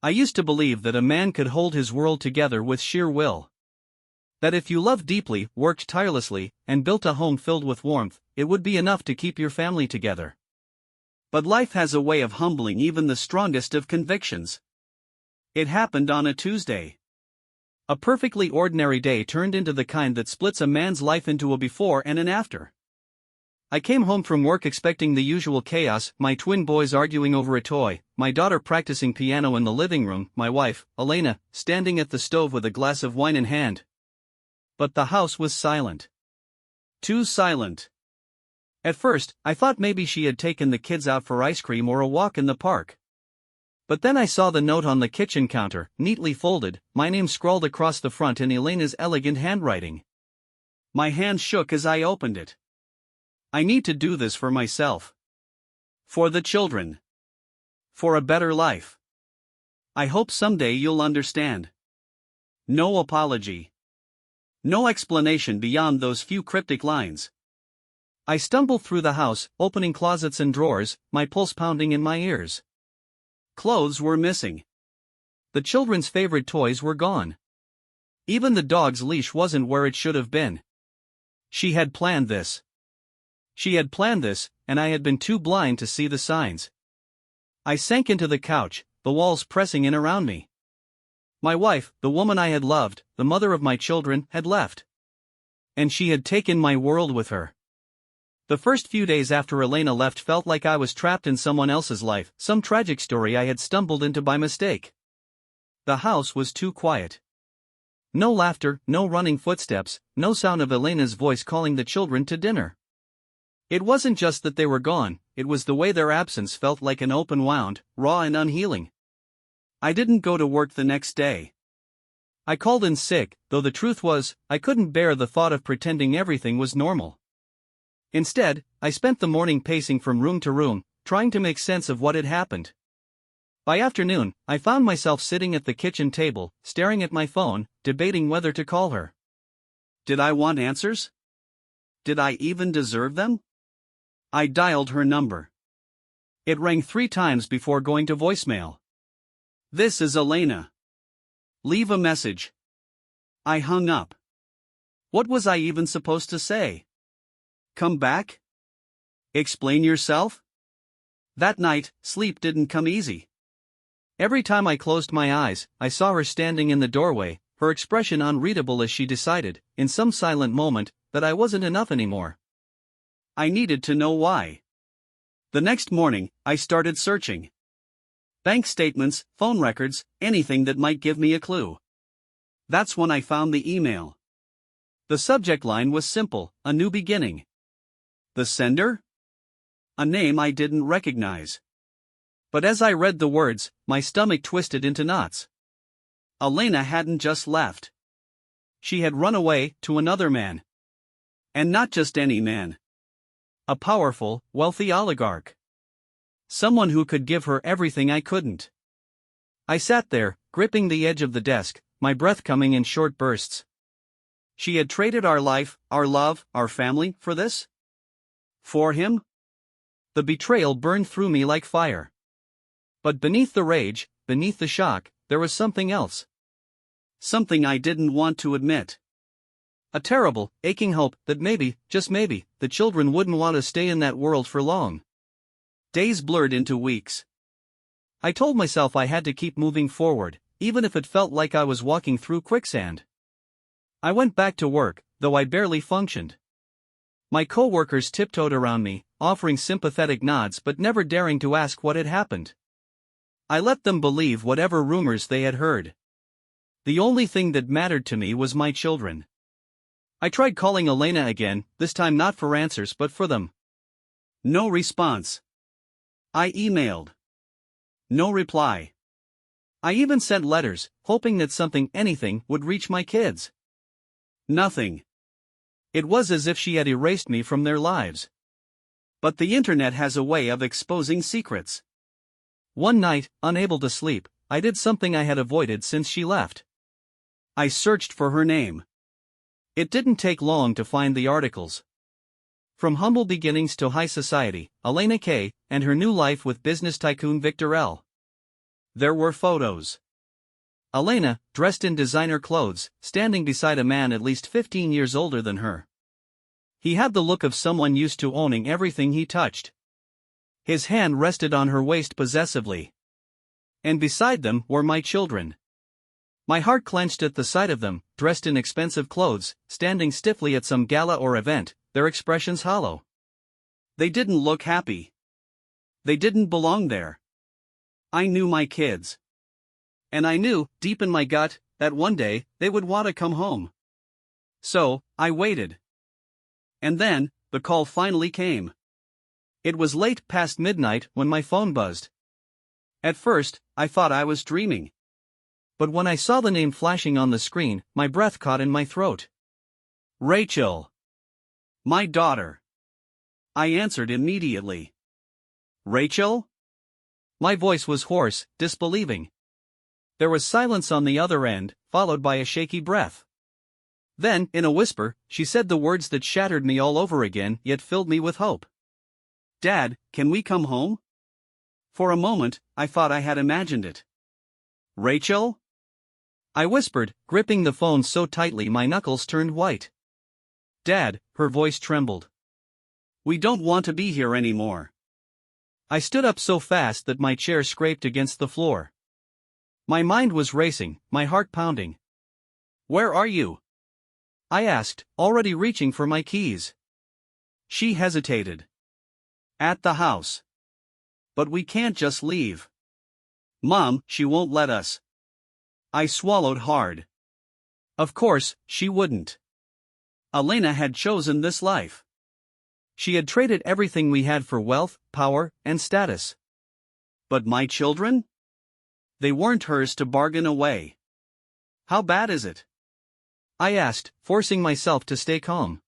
I used to believe that a man could hold his world together with sheer will. That if you loved deeply, worked tirelessly, and built a home filled with warmth, it would be enough to keep your family together. But life has a way of humbling even the strongest of convictions. It happened on a Tuesday. A perfectly ordinary day turned into the kind that splits a man's life into a before and an after. I came home from work expecting the usual chaos, my twin boys arguing over a toy, my daughter practicing piano in the living room, my wife, Elena, standing at the stove with a glass of wine in hand. But the house was silent. Too silent. At first, I thought maybe she had taken the kids out for ice cream or a walk in the park. But then I saw the note on the kitchen counter, neatly folded, my name scrawled across the front in Elena's elegant handwriting. My hand shook as I opened it. I need to do this for myself. For the children. For a better life. I hope someday you'll understand. No apology. No explanation beyond those few cryptic lines. I stumbled through the house, opening closets and drawers, my pulse pounding in my ears. Clothes were missing. The children's favorite toys were gone. Even the dog's leash wasn't where it should have been. She had planned this. She had planned this, and I had been too blind to see the signs. I sank into the couch, the walls pressing in around me. My wife, the woman I had loved, the mother of my children, had left. And she had taken my world with her. The first few days after Elena left felt like I was trapped in someone else's life, some tragic story I had stumbled into by mistake. The house was too quiet. No laughter, no running footsteps, no sound of Elena's voice calling the children to dinner. It wasn't just that they were gone, it was the way their absence felt like an open wound, raw and unhealing. I didn't go to work the next day. I called in sick, though the truth was, I couldn't bear the thought of pretending everything was normal. Instead, I spent the morning pacing from room to room, trying to make sense of what had happened. By afternoon, I found myself sitting at the kitchen table, staring at my phone, debating whether to call her. Did I want answers? Did I even deserve them? I dialed her number. It rang 3 times before going to voicemail. This is Elena. Leave a message. I hung up. What was I even supposed to say? Come back? Explain yourself? That night, sleep didn't come easy. Every time I closed my eyes, I saw her standing in the doorway, her expression unreadable as she decided, in some silent moment, that I wasn't enough anymore. I needed to know why. The next morning, I started searching. Bank statements, phone records, anything that might give me a clue. That's when I found the email. The subject line was simple, a new beginning. The sender? A name I didn't recognize. But as I read the words, my stomach twisted into knots. Elena hadn't just left. She had run away to another man. And not just any man. A powerful, wealthy oligarch. Someone who could give her everything I couldn't. I sat there, gripping the edge of the desk, my breath coming in short bursts. She had traded our life, our love, our family, for this? For him? The betrayal burned through me like fire. But beneath the rage, beneath the shock, there was something else. Something I didn't want to admit. A terrible, aching hope that maybe, just maybe, the children wouldn't want to stay in that world for long. Days blurred into weeks. I told myself I had to keep moving forward, even if it felt like I was walking through quicksand. I went back to work, though I barely functioned. My co-workers tiptoed around me, offering sympathetic nods but never daring to ask what had happened. I let them believe whatever rumors they had heard. The only thing that mattered to me was my children. I tried calling Elena again, this time not for answers but for them. No response. I emailed. No reply. I even sent letters, hoping that something, anything, would reach my kids. Nothing. It was as if she had erased me from their lives. But the internet has a way of exposing secrets. One night, unable to sleep, I did something I had avoided since she left. I searched for her name. It didn't take long to find the articles. From humble beginnings to high society, Elena K., and her new life with business tycoon Victor L. There were photos. Elena, dressed in designer clothes, standing beside a man at least 15 years older than her. He had the look of someone used to owning everything he touched. His hand rested on her waist possessively. And beside them were my children. My heart clenched at the sight of them, dressed in expensive clothes, standing stiffly at some gala or event, their expressions hollow. They didn't look happy. They didn't belong there. I knew my kids. And I knew, deep in my gut, that one day, they would want to come home. So, I waited. And then, the call finally came. It was late past midnight when my phone buzzed. At first, I thought I was dreaming. But when I saw the name flashing on the screen, my breath caught in my throat. Rachel. My daughter. I answered immediately. Rachel? My voice was hoarse, disbelieving. There was silence on the other end, followed by a shaky breath. Then, in a whisper, she said the words that shattered me all over again yet filled me with hope. Dad, can we come home? For a moment, I thought I had imagined it. Rachel? I whispered, gripping the phone so tightly my knuckles turned white. Dad, her voice trembled. We don't want to be here anymore. I stood up so fast that my chair scraped against the floor. My mind was racing, my heart pounding. Where are you? I asked, already reaching for my keys. She hesitated. At the house. But we can't just leave. Mom, she won't let us. I swallowed hard. Of course, she wouldn't. Elena had chosen this life. She had traded everything we had for wealth, power, and status. But my children? They weren't hers to bargain away. How bad is it? I asked, forcing myself to stay calm.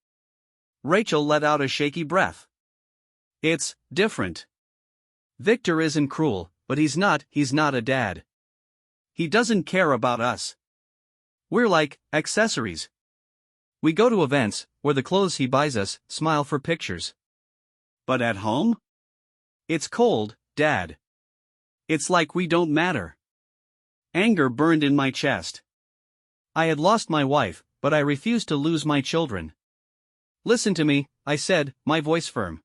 Rachel let out a shaky breath. It's different. Victor isn't cruel, but he's not a dad. He doesn't care about us. We're like accessories. We go to events, where the clothes he buys us, smile for pictures. But at home? It's cold, Dad. It's like we don't matter. Anger burned in my chest. I had lost my wife, but I refused to lose my children. Listen to me, I said, my voice firm.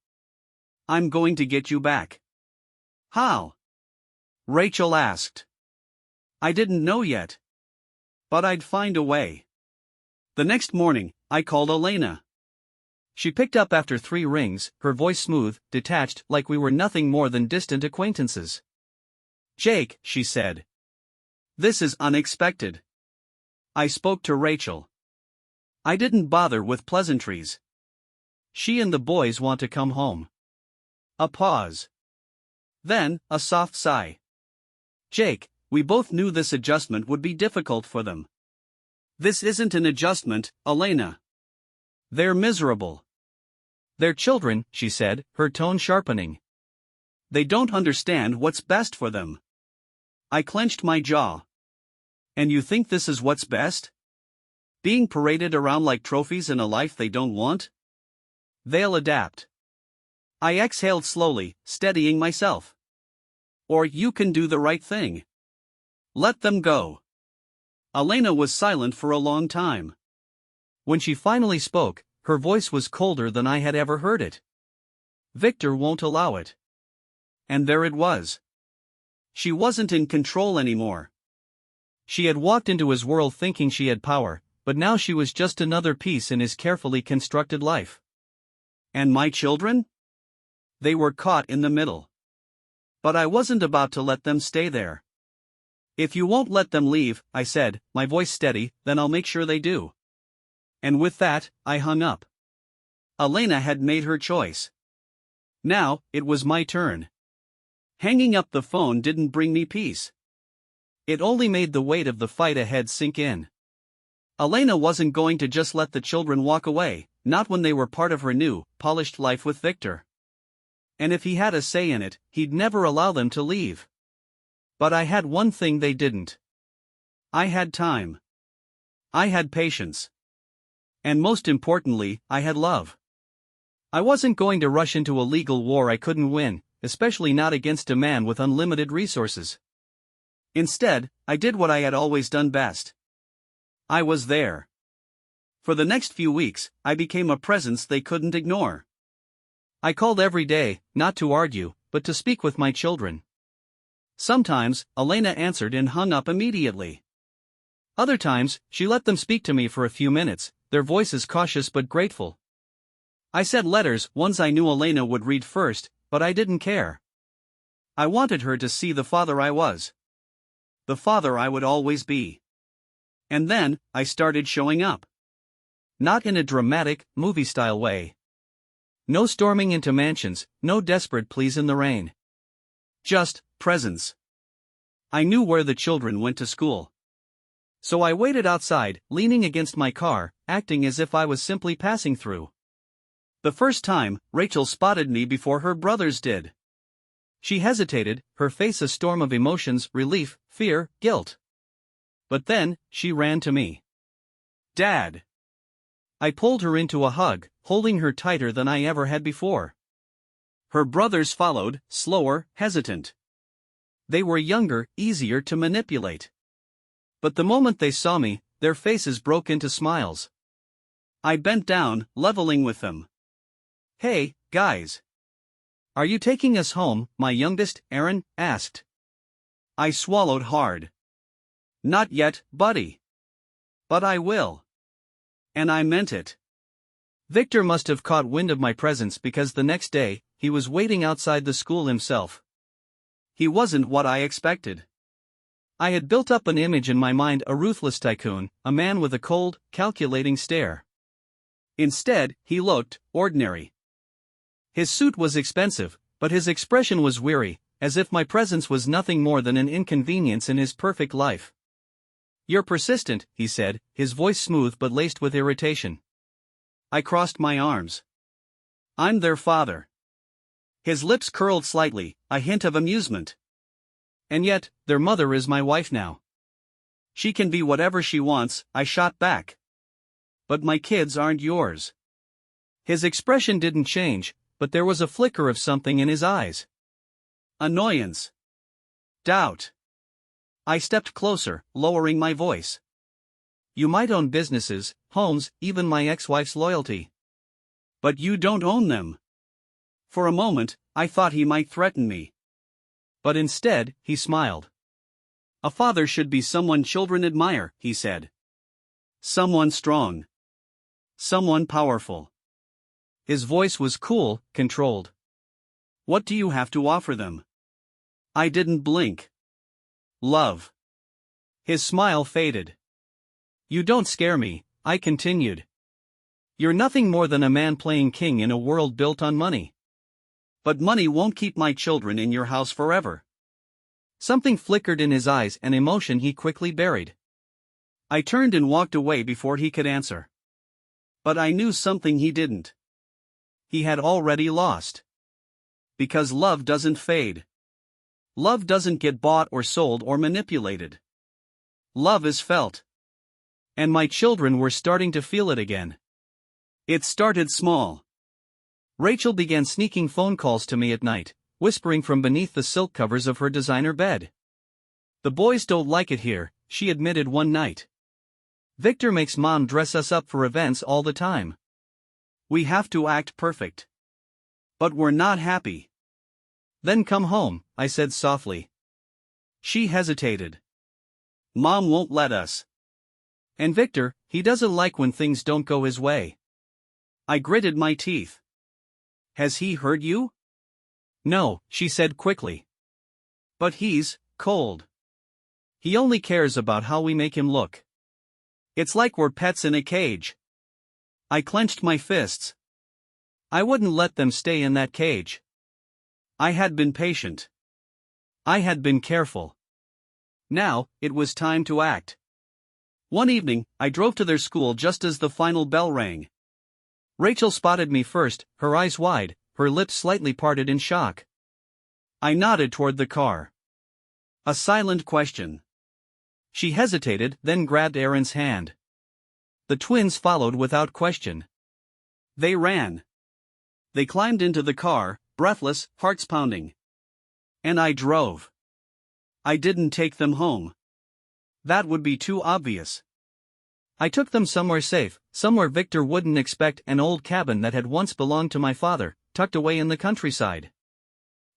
I'm going to get you back. How? Rachel asked. I didn't know yet. But I'd find a way. The next morning, I called Elena. She picked up after 3 rings, her voice smooth, detached, like we were nothing more than distant acquaintances. Jake, she said. This is unexpected. I spoke to Rachel. I didn't bother with pleasantries. She and the boys want to come home. A pause. Then, a soft sigh. Jake, we both knew this adjustment would be difficult for them. This isn't an adjustment, Elena. They're miserable. They're children, she said, her tone sharpening. They don't understand what's best for them. I clenched my jaw. And you think this is what's best? Being paraded around like trophies in a life they don't want? They'll adapt. I exhaled slowly, steadying myself. Or you can do the right thing. Let them go. Elena was silent for a long time. When she finally spoke, her voice was colder than I had ever heard it. Victor won't allow it. And there it was. She wasn't in control anymore. She had walked into his world thinking she had power, but now she was just another piece in his carefully constructed life. And my children? They were caught in the middle. But I wasn't about to let them stay there. If you won't let them leave, I said, my voice steady, then I'll make sure they do. And with that, I hung up. Elena had made her choice. Now, it was my turn. Hanging up the phone didn't bring me peace. It only made the weight of the fight ahead sink in. Elena wasn't going to just let the children walk away, not when they were part of her new, polished life with Victor. And if he had a say in it, he'd never allow them to leave. But I had one thing they didn't. I had time. I had patience. And most importantly, I had love. I wasn't going to rush into a legal war I couldn't win, especially not against a man with unlimited resources. Instead, I did what I had always done best. I was there. For the next few weeks, I became a presence they couldn't ignore. I called every day, not to argue, but to speak with my children. Sometimes, Elena answered and hung up immediately. Other times, she let them speak to me for a few minutes, their voices cautious but grateful. I sent letters, ones I knew Elena would read first, but I didn't care. I wanted her to see the father I was. The father I would always be. And then, I started showing up. Not in a dramatic, movie-style way. No storming into mansions, no desperate pleas in the rain. Just presence. I knew where the children went to school. So I waited outside, leaning against my car, acting as if I was simply passing through. The first time, Rachel spotted me before her brothers did. She hesitated, her face a storm of emotions, relief, fear, guilt. But then, she ran to me. "Dad!" I pulled her into a hug, holding her tighter than I ever had before. Her brothers followed, slower, hesitant. They were younger, easier to manipulate. But the moment they saw me, their faces broke into smiles. I bent down, leveling with them. "Hey, guys. Are you taking us home?" my youngest, Aaron, asked. I swallowed hard. "Not yet, buddy. But I will." And I meant it. Victor must have caught wind of my presence because the next day, he was waiting outside the school himself. He wasn't what I expected. I had built up an image in my mind, a ruthless tycoon, a man with a cold, calculating stare. Instead, he looked ordinary. His suit was expensive, but his expression was weary, as if my presence was nothing more than an inconvenience in his perfect life. "You're persistent," he said, his voice smooth but laced with irritation. I crossed my arms. "I'm their father." His lips curled slightly, a hint of amusement. "And yet, their mother is my wife now." "She can be whatever she wants," I shot back. "But my kids aren't yours." His expression didn't change, but there was a flicker of something in his eyes. Annoyance. Doubt. I stepped closer, lowering my voice. "You might own businesses, homes, even my ex-wife's loyalty. But you don't own them." For a moment, I thought he might threaten me. But instead, he smiled. "A father should be someone children admire," he said. "Someone strong. Someone powerful." His voice was cool, controlled. "What do you have to offer them?" I didn't blink. "Love." His smile faded. "You don't scare me," I continued. "You're nothing more than a man playing king in a world built on money." "But money won't keep my children in your house forever." Something flickered in his eyes, an emotion he quickly buried. I turned and walked away before he could answer. But I knew something he didn't. He had already lost. Because love doesn't fade. Love doesn't get bought or sold or manipulated. Love is felt. And my children were starting to feel it again. It started small. Rachel began sneaking phone calls to me at night, whispering from beneath the silk covers of her designer bed. "The boys don't like it here," she admitted one night. "Victor makes Mom dress us up for events all the time. We have to act perfect. But we're not happy." "Then come home," I said softly. She hesitated. "Mom won't let us. And Victor, he doesn't like when things don't go his way." I gritted my teeth. "Has he hurt you?" "No," she said quickly. "But he's cold. He only cares about how we make him look. It's like we're pets in a cage." I clenched my fists. I wouldn't let them stay in that cage. I had been patient. I had been careful. Now, it was time to act. One evening, I drove to their school just as the final bell rang. Rachel spotted me first, her eyes wide, her lips slightly parted in shock. I nodded toward the car. A silent question. She hesitated, then grabbed Aaron's hand. The twins followed without question. They ran. They climbed into the car, breathless, hearts pounding. And I drove. I didn't take them home. That would be too obvious. I took them somewhere safe, somewhere Victor wouldn't expect, an old cabin that had once belonged to my father, tucked away in the countryside.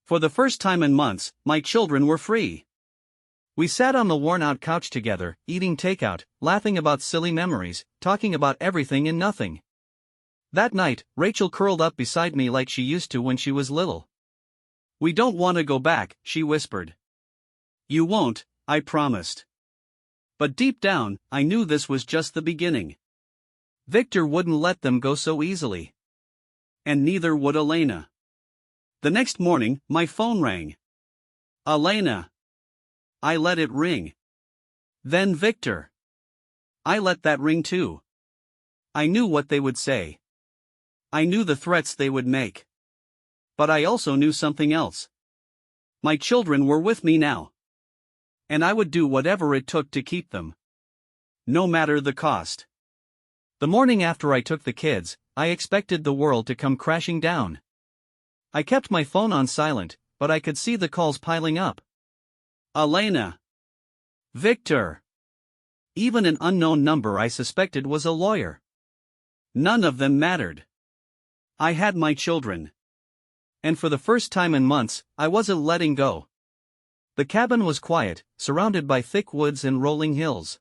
For the first time in months, my children were free. We sat on the worn-out couch together, eating takeout, laughing about silly memories, talking about everything and nothing. That night, Rachel curled up beside me like she used to when she was little. "We don't want to go back," she whispered. "You won't," I promised. But deep down, I knew this was just the beginning. Victor wouldn't let them go so easily. And neither would Elena. The next morning, my phone rang. Elena. I let it ring. Then Victor. I let that ring too. I knew what they would say. I knew the threats they would make. But I also knew something else. My children were with me now. And I would do whatever it took to keep them. No matter the cost. The morning after I took the kids, I expected the world to come crashing down. I kept my phone on silent, but I could see the calls piling up. Elena. Victor. Even an unknown number I suspected was a lawyer. None of them mattered. I had my children. And for the first time in months, I wasn't letting go. The cabin was quiet, surrounded by thick woods and rolling hills.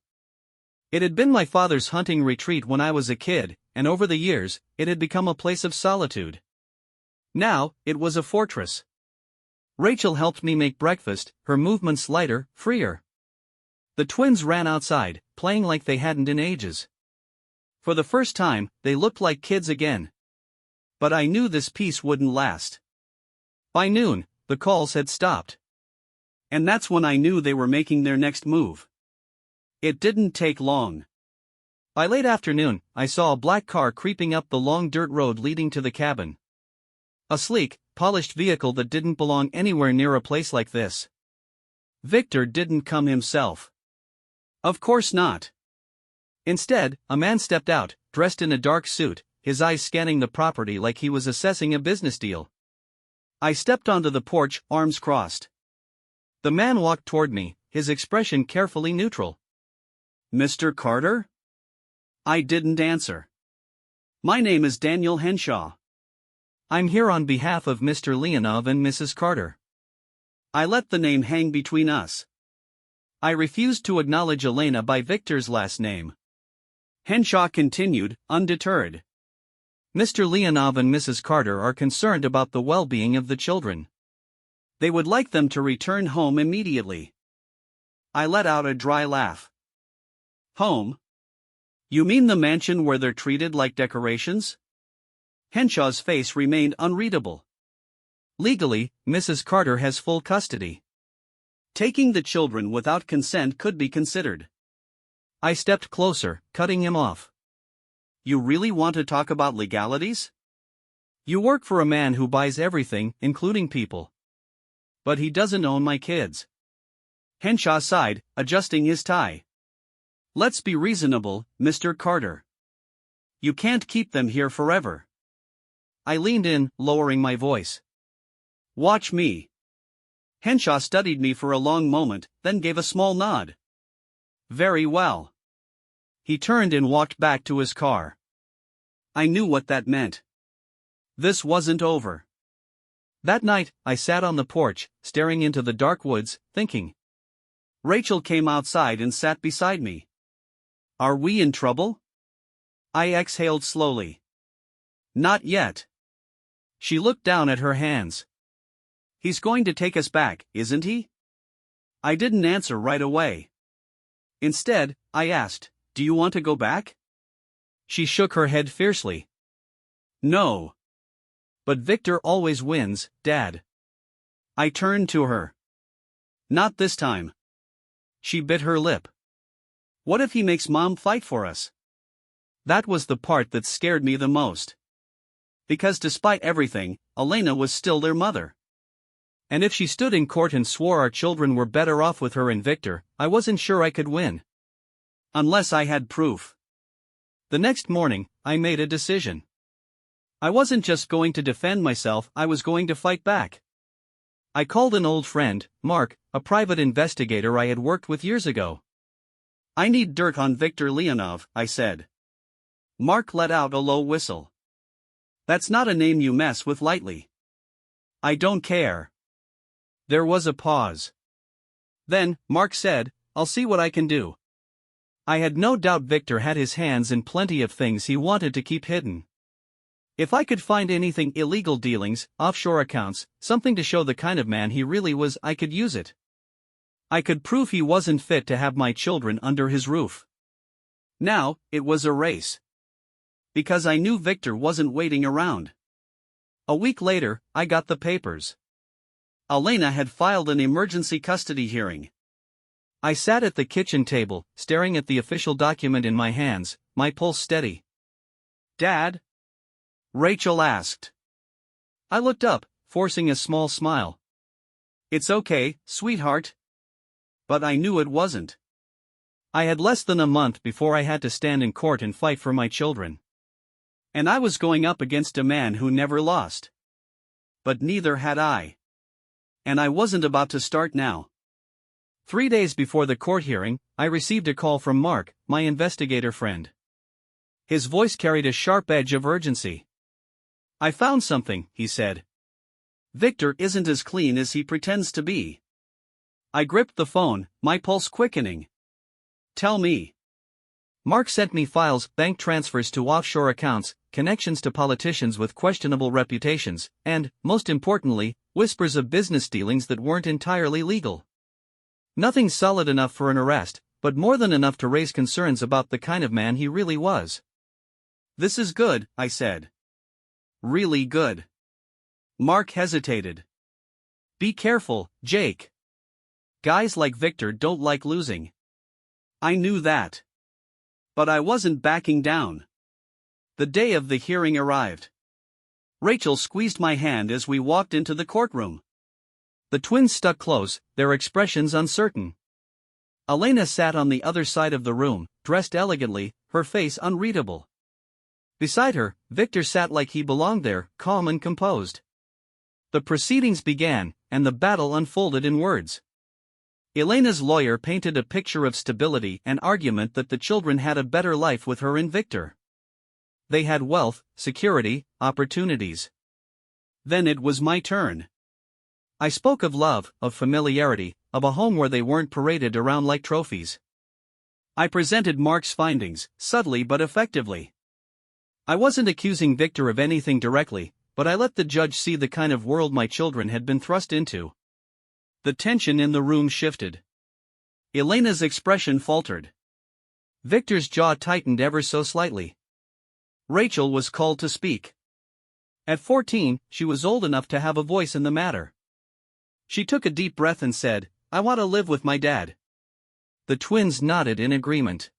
It had been my father's hunting retreat when I was a kid, and over the years, it had become a place of solitude. Now, it was a fortress. Rachel helped me make breakfast, her movements lighter, freer. The twins ran outside, playing like they hadn't in ages. For the first time, they looked like kids again. But I knew this peace wouldn't last. By noon, the calls had stopped. And that's when I knew they were making their next move. It didn't take long. By late afternoon, I saw a black car creeping up the long dirt road leading to the cabin. A sleek, polished vehicle that didn't belong anywhere near a place like this. Victor didn't come himself. Of course not. Instead, a man stepped out, dressed in a dark suit, his eyes scanning the property like he was assessing a business deal. I stepped onto the porch, arms crossed. The man walked toward me, his expression carefully neutral. "Mr. Carter?" I didn't answer. "My name is Daniel Henshaw. I'm here on behalf of Mr. Leonov and Mrs. Carter." I let the name hang between us. I refused to acknowledge Elena by Victor's last name. Henshaw continued, undeterred. "Mr. Leonov and Mrs. Carter are concerned about the well-being of the children. They would like them to return home immediately." I let out a dry laugh. "Home? You mean the mansion where they're treated like decorations?" Henshaw's face remained unreadable. "Legally, Mrs. Carter has full custody. Taking the children without consent could be considered." I stepped closer, cutting him off. "You really want to talk about legalities? You work for a man who buys everything, including people. But he doesn't own my kids." Henshaw sighed, adjusting his tie. "Let's be reasonable, Mr. Carter. You can't keep them here forever." I leaned in, lowering my voice. "Watch me." Henshaw studied me for a long moment, then gave a small nod. "Very well." He turned and walked back to his car. I knew what that meant. This wasn't over. That night, I sat on the porch, staring into the dark woods, thinking. Rachel came outside and sat beside me. "Are we in trouble?" I exhaled slowly. "Not yet." She looked down at her hands. "He's going to take us back, isn't he?" I didn't answer right away. Instead, I asked, "Do you want to go back?" She shook her head fiercely. "No. But Victor always wins, Dad." I turned to her. "Not this time." She bit her lip. "What if he makes Mom fight for us?" That was the part that scared me the most. Because despite everything, Elena was still their mother. And if she stood in court and swore our children were better off with her and Victor, I wasn't sure I could win. Unless I had proof. The next morning, I made a decision. I wasn't just going to defend myself, I was going to fight back. I called an old friend, Mark, a private investigator I had worked with years ago. "I need dirt on Viktor Leonov," I said. Mark let out a low whistle. "That's not a name you mess with lightly." "I don't care." There was a pause. Then, Mark said, "I'll see what I can do." I had no doubt Viktor had his hands in plenty of things he wanted to keep hidden. If I could find anything, illegal dealings, offshore accounts, something to show the kind of man he really was, I could use it. I could prove he wasn't fit to have my children under his roof. Now, it was a race. Because I knew Viktor wasn't waiting around. A week later, I got the papers. Elena had filed an emergency custody hearing. I sat at the kitchen table, staring at the official document in my hands, my pulse steady. "Dad?" Rachel asked. I looked up, forcing a small smile. "It's okay, sweetheart." But I knew it wasn't. I had less than a month before I had to stand in court and fight for my children. And I was going up against a man who never lost. But neither had I. And I wasn't about to start now. 3 days before the court hearing, I received a call from Mark, my investigator friend. His voice carried a sharp edge of urgency. "I found something," he said. "Viktor isn't as clean as he pretends to be." I gripped the phone, my pulse quickening. "Tell me." Mark sent me files, bank transfers to offshore accounts, connections to politicians with questionable reputations, and, most importantly, whispers of business dealings that weren't entirely legal. Nothing solid enough for an arrest, but more than enough to raise concerns about the kind of man he really was. "This is good," I said. "Really good." Mark hesitated. "Be careful, Jake. Guys like Viktor don't like losing." I knew that. But I wasn't backing down. The day of the hearing arrived. Rachel squeezed my hand as we walked into the courtroom. The twins stuck close, their expressions uncertain. Elena sat on the other side of the room, dressed elegantly, her face unreadable. Beside her, Viktor sat like he belonged there, calm and composed. The proceedings began, and the battle unfolded in words. Elena's lawyer painted a picture of stability and argument that the children had a better life with her and Viktor. They had wealth, security, opportunities. Then it was my turn. I spoke of love, of familiarity, of a home where they weren't paraded around like trophies. I presented Mark's findings, subtly but effectively. I wasn't accusing Viktor of anything directly, but I let the judge see the kind of world my children had been thrust into. The tension in the room shifted. Elena's expression faltered. Viktor's jaw tightened ever so slightly. Rachel was called to speak. At 14, she was old enough to have a voice in the matter. She took a deep breath and said, "I want to live with my dad." The twins nodded in agreement.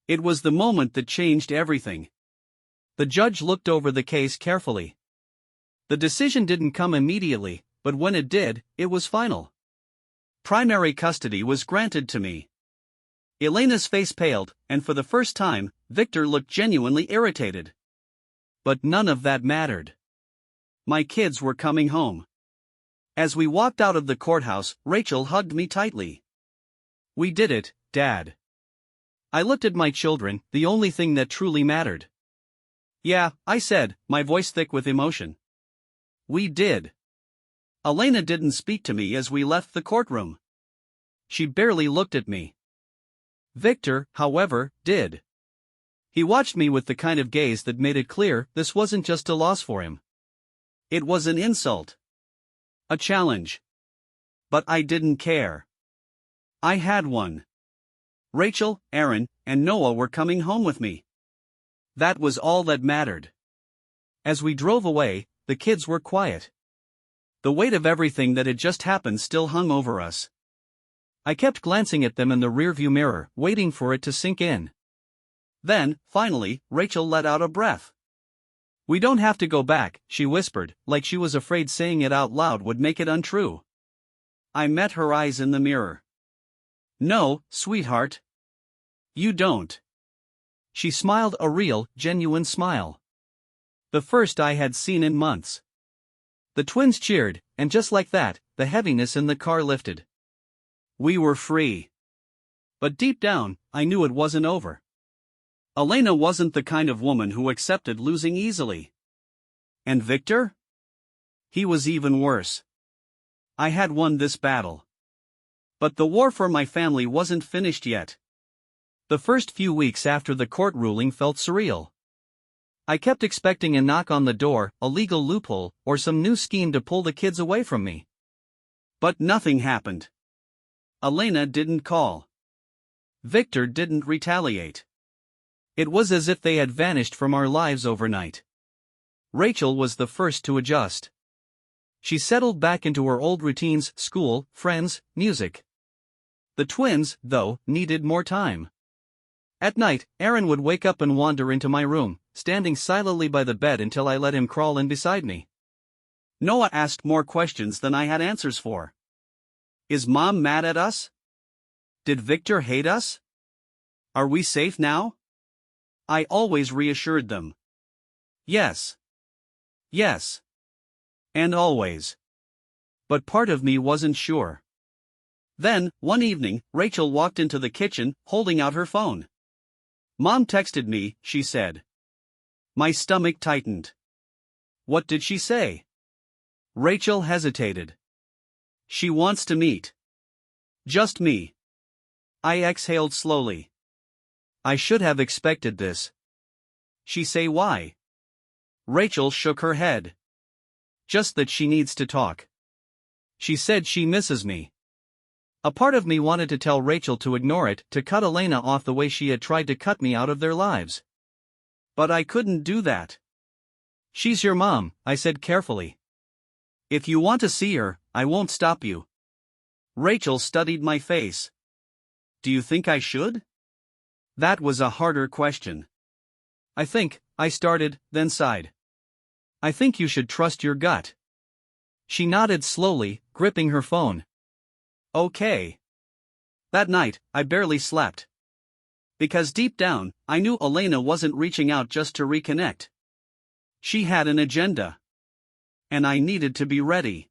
It was the moment that changed everything. The judge looked over the case carefully. The decision didn't come immediately, but when it did, it was final. Primary custody was granted to me. Elena's face paled, and for the first time, Viktor looked genuinely irritated. But none of that mattered. My kids were coming home. As we walked out of the courthouse, Rachel hugged me tightly. "We did it, Dad." I looked at my children, the only thing that truly mattered. "Yeah," I said, my voice thick with emotion. "We did." Elena didn't speak to me as we left the courtroom. She barely looked at me. Viktor, however, did. He watched me with the kind of gaze that made it clear this wasn't just a loss for him. It was an insult. A challenge. But I didn't care. I had one. Rachel, Aaron, and Noah were coming home with me. That was all that mattered. As we drove away, the kids were quiet. The weight of everything that had just happened still hung over us. I kept glancing at them in the rearview mirror, waiting for it to sink in. Then, finally, Rachel let out a breath. "We don't have to go back," she whispered, like she was afraid saying it out loud would make it untrue. I met her eyes in the mirror. "No, sweetheart. You don't." She smiled a real, genuine smile. The first I had seen in months. The twins cheered, and just like that, the heaviness in the car lifted. We were free. But deep down, I knew it wasn't over. Elena wasn't the kind of woman who accepted losing easily. And Victor? He was even worse. I had won this battle. But the war for my family wasn't finished yet. The first few weeks after the court ruling felt surreal. I kept expecting a knock on the door, a legal loophole, or some new scheme to pull the kids away from me. But nothing happened. Elena didn't call. Victor didn't retaliate. It was as if they had vanished from our lives overnight. Rachel was the first to adjust. She settled back into her old routines: school, friends, music. The twins, though, needed more time. At night, Aaron would wake up and wander into my room, standing silently by the bed until I let him crawl in beside me. Noah asked more questions than I had answers for. Is Mom mad at us? Did Victor hate us? Are we safe now? I always reassured them. Yes. Yes. And always. But part of me wasn't sure. Then, one evening, Rachel walked into the kitchen, holding out her phone. Mom texted me, she said. My stomach tightened. What did she say? Rachel hesitated. She wants to meet. Just me. I exhaled slowly. I should have expected this. She say why? Rachel shook her head. Just that she needs to talk. She said she misses me. A part of me wanted to tell Rachel to ignore it, to cut Elena off the way she had tried to cut me out of their lives. But I couldn't do that. She's your mom, I said carefully. If you want to see her, I won't stop you. Rachel studied my face. Do you think I should? That was a harder question. I started, then sighed. I think you should trust your gut. She nodded slowly, gripping her phone. Okay. That night, I barely slept. Because deep down, I knew Elena wasn't reaching out just to reconnect. She had an agenda. And I needed to be ready.